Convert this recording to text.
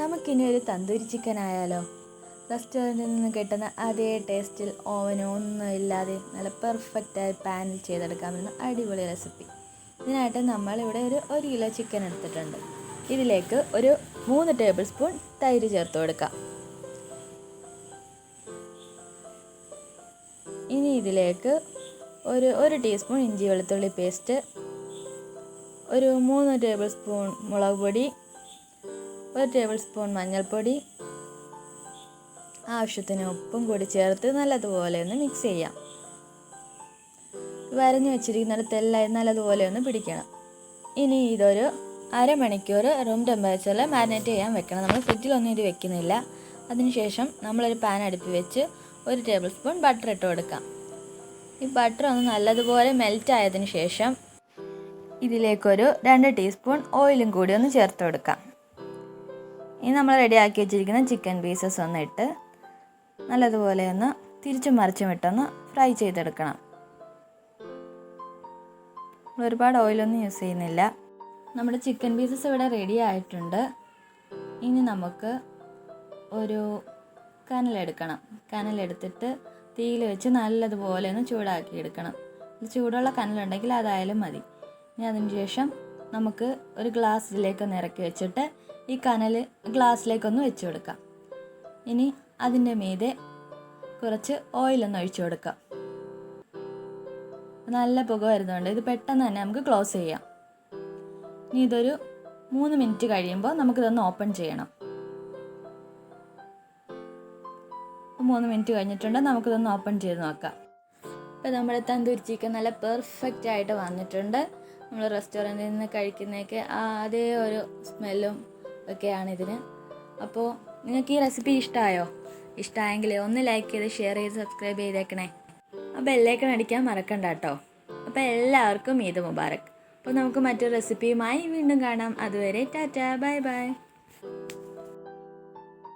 നമുക്കിനി ഒരു തന്തൂരി ചിക്കൻ ആയാലോ? റെസ്റ്റോറൻറ്റിൽ നിന്ന് കിട്ടുന്ന അതേ ടേസ്റ്റിൽ ഓവനോ ഒന്നും ഇല്ലാതെ നല്ല പെർഫെക്റ്റായി പാനിൽ ചെയ്തെടുക്കാൻ പറ്റുന്ന അടിപൊളി റെസിപ്പി. ഇതിനായിട്ട് നമ്മളിവിടെ ഒരു കിലോ ചിക്കൻ എടുത്തിട്ടുണ്ട്. ഇതിലേക്ക് ഒരു 3 ടേബിൾ സ്പൂൺ തൈര് ചേർത്ത് കൊടുക്കാം. ഇനി ഇതിലേക്ക് ഒരു ടീസ്പൂൺ ഇഞ്ചി വെളുത്തുള്ളി പേസ്റ്റ്, ഒരു 3 ടേബിൾ സ്പൂൺ മുളക് പൊടി, 1 ടേബിൾ സ്പൂൺ മഞ്ഞൾപ്പൊടി, ആവശ്യത്തിന് ഉപ്പും കൂടി ചേർത്ത് നല്ലതുപോലെ ഒന്ന് മിക്സ് ചെയ്യാം. വരഞ്ഞു വെച്ചിരിക്കുന്നിടത്തെല്ലാം നല്ലതുപോലെ ഒന്ന് പിടിക്കണം. ഇനി ഇതൊരു അരമണിക്കൂർ റൂം ടെമ്പറേച്ചറിൽ മാരിനേറ്റ് ചെയ്യാൻ വെക്കണം. നമ്മൾ ഫ്രിഡ്ജിലൊന്നും ഇത് വെക്കുന്നില്ല. അതിനുശേഷം നമ്മളൊരു പാൻ അടുപ്പിൽ വെച്ച് 1 ടേബിൾ സ്പൂൺ ബട്ടർ ഇട്ട് കൊടുക്കാം. ഈ ബട്ടർ ഒന്ന് നല്ലതുപോലെ മെൽറ്റ് ആയതിനു ശേഷം ഇതിലേക്കൊരു 2 ടീസ്പൂൺ ഓയിലും കൂടി ഒന്ന് ചേർത്ത് കൊടുക്കാം. ഇനി നമ്മൾ റെഡിയാക്കി വെച്ചിരിക്കുന്ന ചിക്കൻ പീസസ് ഒന്ന് ഇട്ട് നല്ലതുപോലെ ഒന്ന് തിരിച്ചും മറിച്ചും ഇട്ടൊന്ന് ഫ്രൈ ചെയ്തെടുക്കണം. ഒരുപാട് ഓയിലൊന്നും യൂസ് ചെയ്യുന്നില്ല. നമ്മുടെ ചിക്കൻ പീസസ് ഇവിടെ റെഡി ആയിട്ടുണ്ട്. ഇനി നമുക്ക് ഒരു കനലെടുക്കണം. കനലെടുത്തിട്ട് തീയിൽ വെച്ച് നല്ലതുപോലെ ഒന്ന് ചൂടാക്കി എടുക്കണം. ചൂടുള്ള കനലുണ്ടെങ്കിൽ അതായാലും മതി. ഇനി അതിന് ശേഷം നമുക്ക് ഒരു ഗ്ലാസ്സിലേക്കൊന്ന് ഇറക്കി വെച്ചിട്ട് ഈ കനൽ ഗ്ലാസ്സിലേക്കൊന്ന് വെച്ച് കൊടുക്കാം. ഇനി അതിൻ്റെ മീതെ കുറച്ച് ഓയിലൊന്ന് ഒഴിച്ചു കൊടുക്കാം. നല്ല പുക വരുന്നുണ്ട്. ഇത് പെട്ടെന്ന് തന്നെ നമുക്ക് ക്ലോസ് ചെയ്യാം. ഇനി ഇതൊരു 3 മിനിറ്റ് കഴിയുമ്പോൾ നമുക്കിതൊന്ന് ഓപ്പൺ ചെയ്യണം. 3 മിനിറ്റ് കഴിഞ്ഞിട്ടുണ്ട്. നമുക്കിതൊന്ന് ഓപ്പൺ ചെയ്ത് നോക്കാം. ഇപ്പോൾ നമ്മുടെ തന്തൂരി ചിക്കൻ നല്ല പെർഫെക്റ്റ് ആയിട്ട് വന്നിട്ടുണ്ട്. നമ്മൾ റെസ്റ്റോറൻറ്റിൽ നിന്ന് കഴിക്കുന്നതൊക്കെ അതേ ഒരു സ്മെല്ലും ഒക്കെയാണ് ഇതിന്. അപ്പോൾ നിങ്ങൾക്ക് ഈ റെസിപ്പി ഇഷ്ടമായോ? ഇഷ്ടമായെങ്കിൽ ഒന്ന് ലൈക്ക് ചെയ്ത് ഷെയർ ചെയ്ത് സബ്സ്ക്രൈബ് ചെയ്തേക്കണേ. ആ ബെല്ലൈക്കൺ അടിക്കാൻ മറക്കണ്ട കേട്ടോ. അപ്പോൾ എല്ലാവർക്കും ഈദ് മുബാറക്. അപ്പോൾ നമുക്ക് മറ്റൊരു റെസിപ്പിയുമായി വീണ്ടും കാണാം. അതുവരെ ടാറ്റാ, ബൈ ബൈ.